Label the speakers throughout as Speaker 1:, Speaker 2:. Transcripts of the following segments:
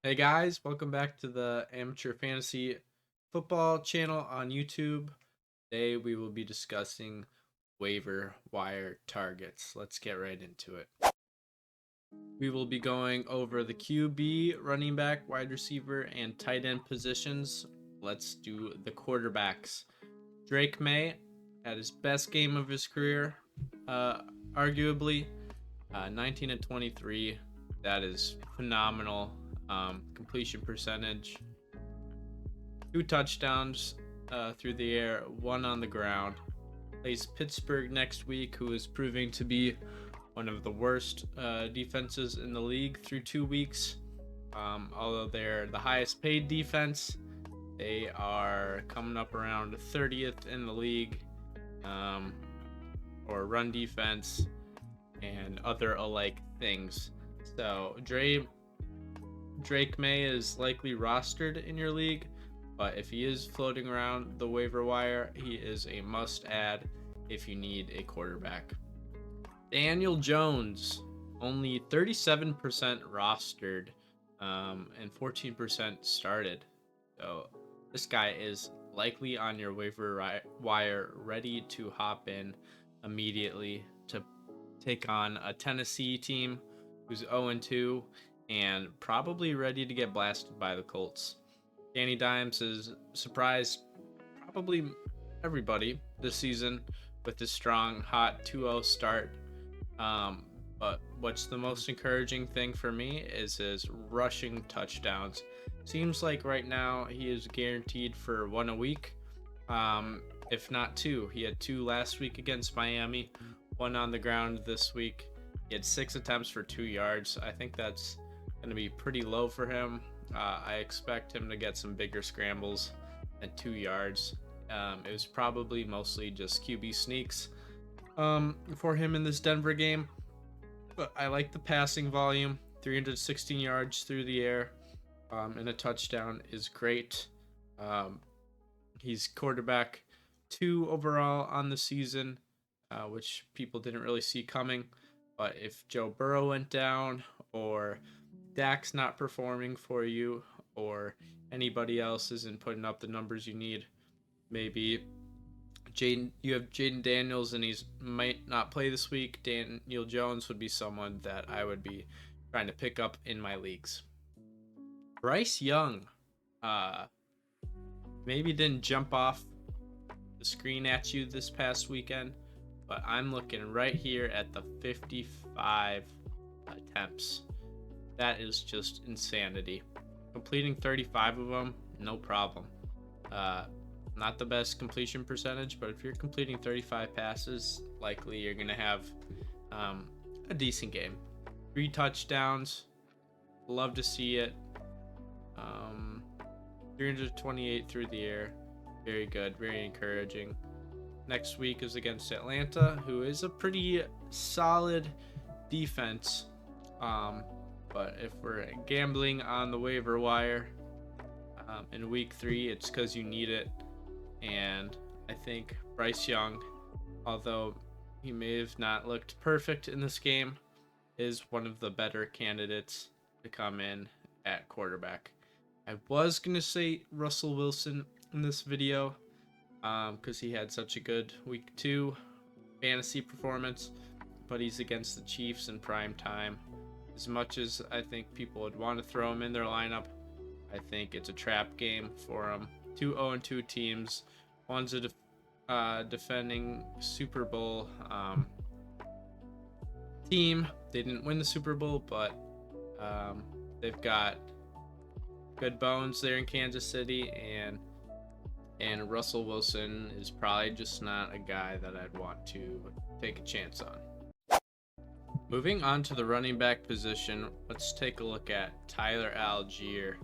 Speaker 1: Hey guys, welcome back to the Amateur Fantasy Football channel on YouTube. Today we will be discussing waiver wire targets. Let's get right into it. We will be going over the QB, running back, wide receiver, and tight end positions. Let's do the quarterbacks. Drake May had his best game of his career, arguably, 19 and 23. That is phenomenal. Completion percentage, 2 touchdowns through the air, 1 on the ground. Plays Pittsburgh next week, who is proving to be one of the worst defenses in the league through 2 weeks. Although they're the highest paid defense, they are coming up around 30th in the league, or run defense and other alike things. So Drake May is likely rostered in your league, but if he is floating around the waiver wire, he is a must add if you need a quarterback. Daniel Jones, only 37% rostered, and 14% started. So this guy is likely on your waiver wire, ready to hop in immediately to take on a Tennessee team who's 0-2 and probably ready to get blasted by the Colts. Danny Dimes has surprised probably everybody this season with his strong, hot 2-0 start. But what's the most encouraging thing for me is his rushing touchdowns. Seems like right now he is guaranteed for 1 a week, if not 2. He had 2 last week against Miami, 1 on the ground this week. He had 6 attempts for 2 yards. I think that's going to be pretty low for him. I expect him to get some bigger scrambles than 2 yards. It was probably mostly just QB sneaks for him in this Denver game. But I like the passing volume. 316 yards through the air and a touchdown is great. He's quarterback 2 overall on the season, which people didn't really see coming. But if Joe Burrow went down, or Dak's not performing for you, or anybody else isn't putting up the numbers you need, maybe you have Jaden Daniels and he's might not play this week. Daniel Jones would be someone that I would be trying to pick up in my leagues. Bryce Young, maybe didn't jump off the screen at you this past weekend, but I'm looking right here at the 55 attempts. That is just insanity. Completing 35 of them, no problem. Not the best completion percentage, but if you're completing 35 passes, likely you're going to have a decent game. 3 touchdowns, love to see it. 328 through the air, very good, very encouraging. Next week is against Atlanta, who is a pretty solid defense. But if we're gambling on the waiver wire in week 3, it's because you need it. And I think Bryce Young, although he may have not looked perfect in this game, is one of the better candidates to come in at quarterback. I was going to say Russell Wilson in this video because he had such a good week 2 fantasy performance, but he's against the Chiefs in prime time. As much as I think people would want to throw him in their lineup, I think it's a trap game for him. 2 0-2 teams. One's a defending Super Bowl team. They didn't win the Super Bowl, but they've got good bones there in Kansas City, and Russell Wilson is probably just not a guy that I'd want to take a chance on. Moving on to the running back position, let's take a look at Tyler Algier.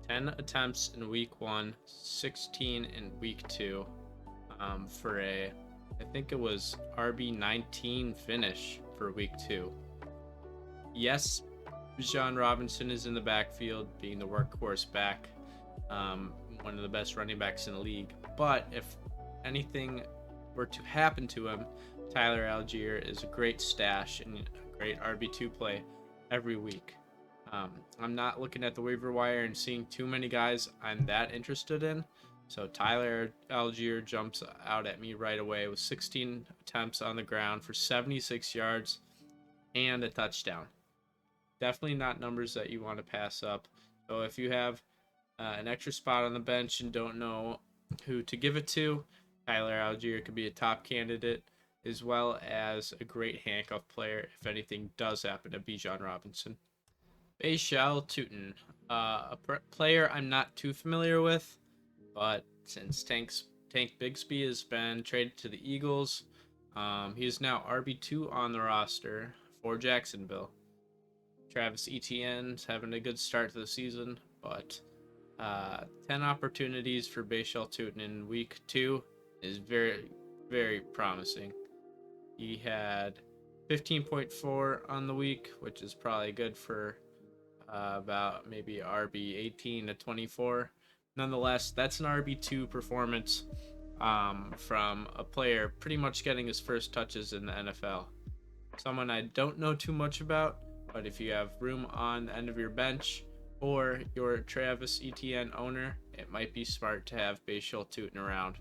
Speaker 1: 10 attempts in week 1, 16 in week 2, for I think it was RB19 finish for week 2. Yes, Bijan Robinson is in the backfield, being the workhorse back, one of the best running backs in the league. But if anything were to happen to him, Tyler Algier is a great stash and a great RB2 play every week. I'm not looking at the waiver wire and seeing too many guys I'm that interested in. So Tyler Algier jumps out at me right away with 16 attempts on the ground for 76 yards and a touchdown. Definitely not numbers that you want to pass up. So if you have an extra spot on the bench and don't know who to give it to, Tyler Algier could be a top candidate, as well as a great handcuff player if anything does happen to Bijan Robinson. Bashal Tutin, player I'm not too familiar with, but since Tank Bigsby has been traded to the Eagles, he is now RB2 on the roster for Jacksonville. Travis Etienne's having a good start to the season, but 10 opportunities for Bashal Tutin in week 2 is very, very promising. He had 15.4 on the week, which is probably good for about maybe RB 18 to 24. Nonetheless, that's an RB2 performance from a player pretty much getting his first touches in the NFL. Someone I don't know too much about, but if you have room on the end of your bench or you're a Travis Etienne owner, it might be smart to have Bashal Tutin around.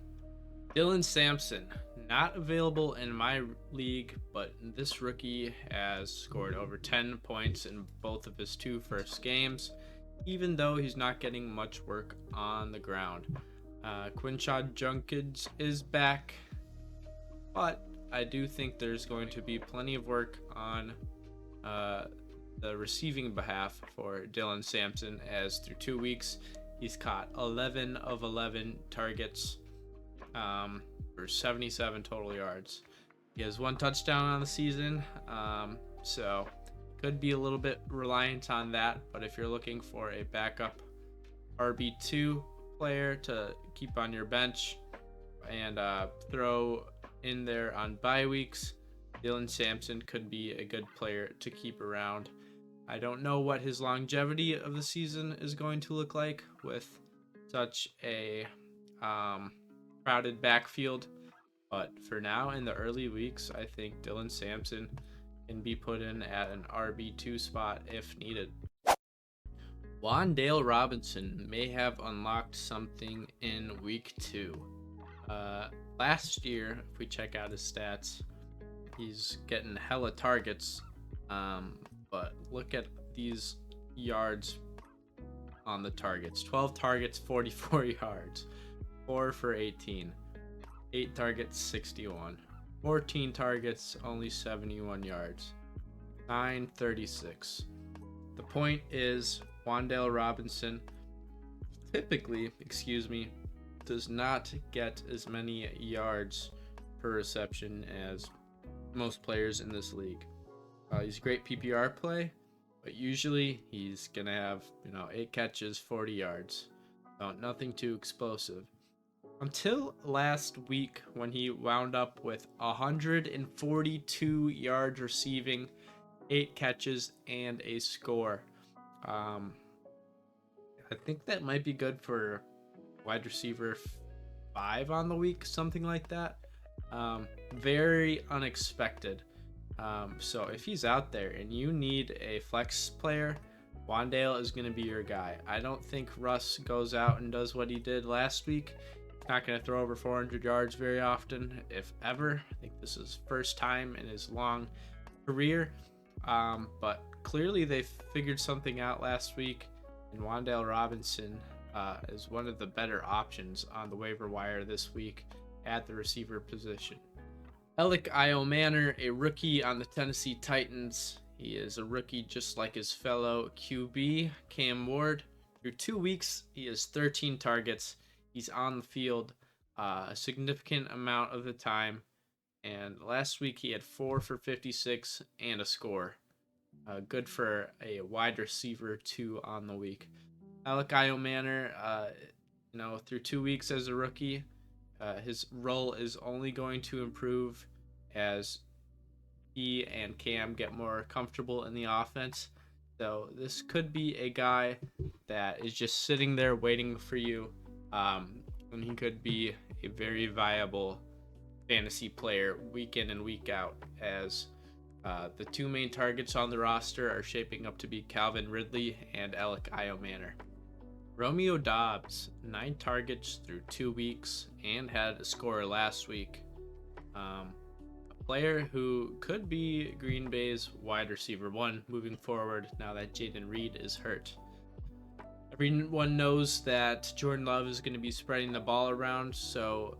Speaker 1: Dylan Sampson, not available in my league, but this rookie has scored over 10 points in both of his 2 first games, even though he's not getting much work on the ground. Quinshad Junkins is back, but I do think there's going to be plenty of work on the receiving behalf for Dylan Sampson, as through 2 weeks he's caught 11 of 11 targets for 77 total yards. He has 1 touchdown on the season, so could be a little bit reliant on that, but if you're looking for a backup RB2 player to keep on your bench and throw in there on bye weeks, Dylan Sampson could be a good player to keep around. I don't know what his longevity of the season is going to look like with such a crowded backfield, but for now, in the early weeks, I think Dylan Sampson can be put in at an RB2 spot if needed. Wan'Dale Robinson may have unlocked something in week 2. Last year, if we check out his stats, he's getting hella targets, but look at these yards on the targets. 12 targets, 44 yards. 4 for 18. 8 targets, 61. 14 targets, only 71 yards. 936. The point is, Wan'Dale Robinson typically, does not get as many yards per reception as most players in this league. He's a great PPR play, but usually he's gonna have 8 catches, 40 yards. So nothing too explosive. Until last week, when he wound up with 142 yards receiving, 8 catches, and a score. I think that might be good for wide receiver 5 on the week, something like that. Very unexpected. So if he's out there and you need a flex player, Wan'Dale is going to be your guy. I don't think Russ goes out and does what he did last week. He's not going to throw over 400 yards very often, if ever. I think this is first time in his long career. But clearly they figured something out last week, and Wan'Dale Robinson is one of the better options on the waiver wire this week at the receiver position. Alec Manor, a rookie on the Tennessee Titans. He is a rookie just like his fellow QB, Cam Ward. Through 2 weeks, he has 13 targets. He's on the field a significant amount of the time. And last week, he had 4 for 56 and a score. Good for a wide receiver 2 on the week. Alec Manor, through 2 weeks as a rookie, his role is only going to improve as he and Cam get more comfortable in the offense. So this could be a guy that is just sitting there waiting for you, and he could be a very viable fantasy player week in and week out, as The two main targets on the roster are shaping up to be Calvin Ridley and Alec Iomanner. Romeo Doubs, 9 targets through 2 weeks and had a score last week. A player who could be Green Bay's wide receiver 1 moving forward now that Jaden Reed is hurt. Everyone knows that Jordan Love is going to be spreading the ball around, so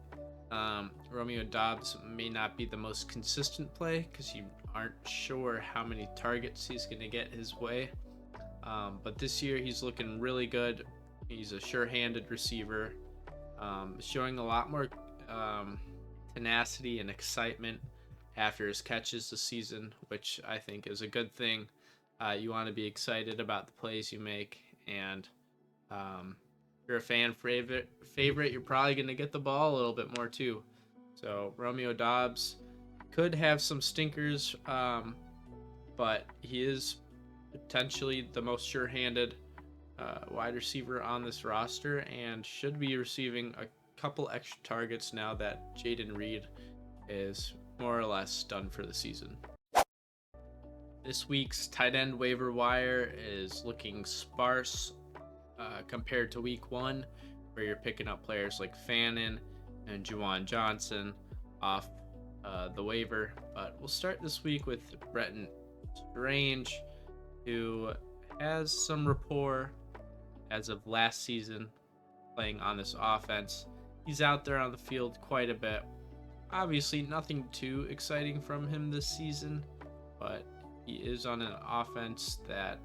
Speaker 1: Romeo Doubs may not be the most consistent play because you aren't sure how many targets he's going to get his way. But this year he's looking really good. He's a sure-handed receiver, showing a lot more tenacity and excitement after his catches this season, which I think is a good thing. You want to be excited about the plays you make, and if you're a fan favorite, you're probably going to get the ball a little bit more too. So Romeo Doubs could have some stinkers, but he is potentially the most sure-handed wide receiver on this roster and should be receiving a couple extra targets now that Jaden Reed is more or less done for the season. This week's tight end waiver wire is looking sparse compared to week 1, where you're picking up players like Fannin and Juwan Johnson off the waiver. But we'll start this week with Brenton Strange, who has some rapport as of last season playing on this offense. He's out there on the field quite a bit. Obviously, nothing too exciting from him this season, but he is on an offense that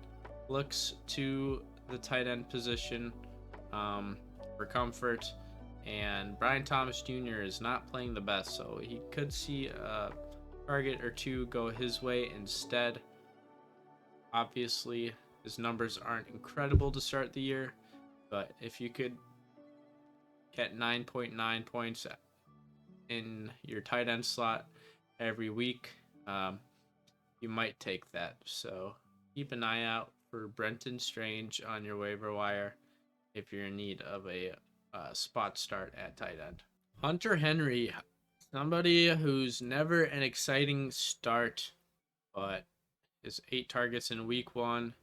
Speaker 1: looks to the tight end position for comfort, and Brian Thomas Jr. is not playing the best, so he could see a target or two go his way instead. Obviously, his numbers aren't incredible to start the year, but if you could get 9.9 points in your tight end slot every week, you might take that. So keep an eye out for Brenton Strange on your waiver wire if you're in need of a spot start at tight end. Hunter Henry, somebody who's never an exciting start, but his 8 targets in week 1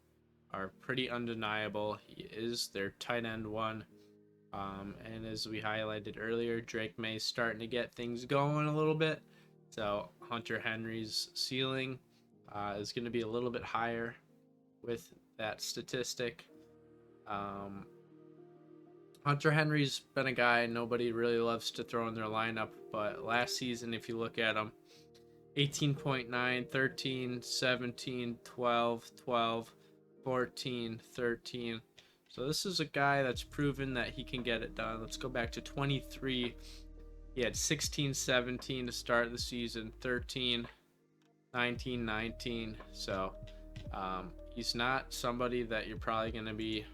Speaker 1: are pretty undeniable. He is their tight end 1. And as we highlighted earlier, Drake May's starting to get things going a little bit. So Hunter Henry's ceiling is going to be a little bit higher with that statistic. Hunter Henry's been a guy nobody really loves to throw in their lineup, but last season, if you look at him, 18.9, 13, 17, 12, 12, 14, 13. So this is a guy that's proven that he can get it done. Let's go back to 23. He had 16, 17 to start the season, 13, 19, 19. So he's not somebody that you're probably going to be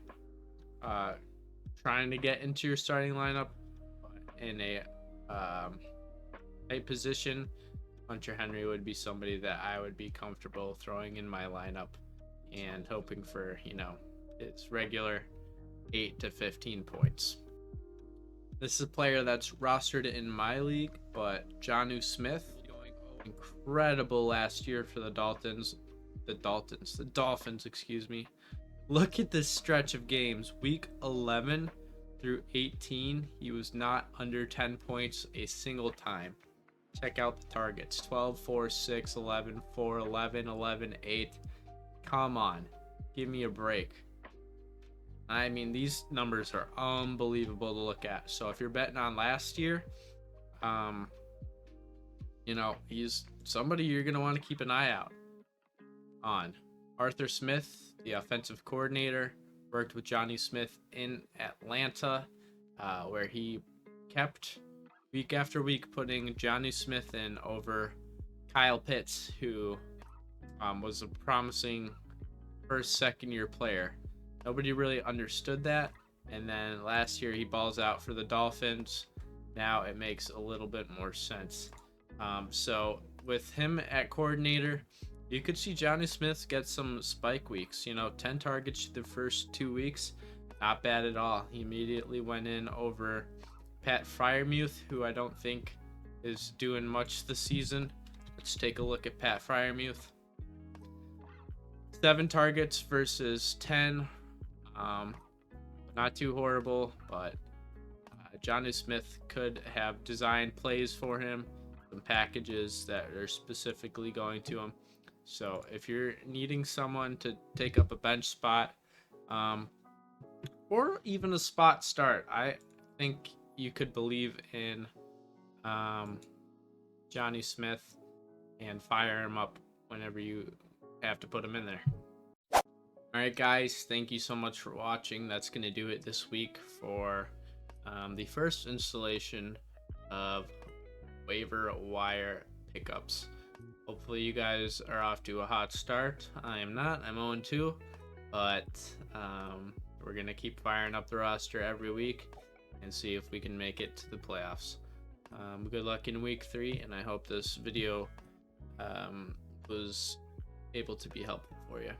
Speaker 1: trying to get into your starting lineup in a tight position. Hunter Henry would be somebody that I would be comfortable throwing in my lineup and hoping for, its regular 8 to 15 points. This is a player that's rostered in my league, but Jonnu Smith, incredible last year for the Dolphins, excuse me. Look at this stretch of games. Week 11 through 18, he was not under 10 points a single time. Check out the targets. 12, 4, 6, 11, 4, 11, 11, 8. Come on. Give me a break. I mean, these numbers are unbelievable to look at. So if you're betting on last year, he's somebody you're going to want to keep an eye out on. Arthur Smith, the offensive coordinator, worked with Jonnu Smith in Atlanta, where he kept week after week putting Jonnu Smith in over Kyle Pitts, who was a promising second year player. Nobody really understood that, and then last year he balls out for the Dolphins. Now it makes a little bit more sense. So with him at coordinator, you could see Jonnu Smith get some spike weeks. 10 targets the first 2 weeks, not bad at all. He immediately went in over Pat Freiermuth, who I don't think is doing much this season. Let's take a look at Pat Fryermuth. 7 targets versus 10. Not too horrible, but Jonnu Smith could have designed plays for him, some packages that are specifically going to him. So if you're needing someone to take up a bench spot, or even a spot start, I think you could believe in Jonnu Smith and fire him up whenever you have to put him in there. Alright guys, thank you so much for watching. That's going to do it this week for the first installation of waiver wire pickups. Hopefully you guys are off to a hot start. I am not. I'm 0-2, but we're going to keep firing up the roster every week and see if we can make it to the playoffs. Good luck in week 3, and I hope this video was able to be helpful for you.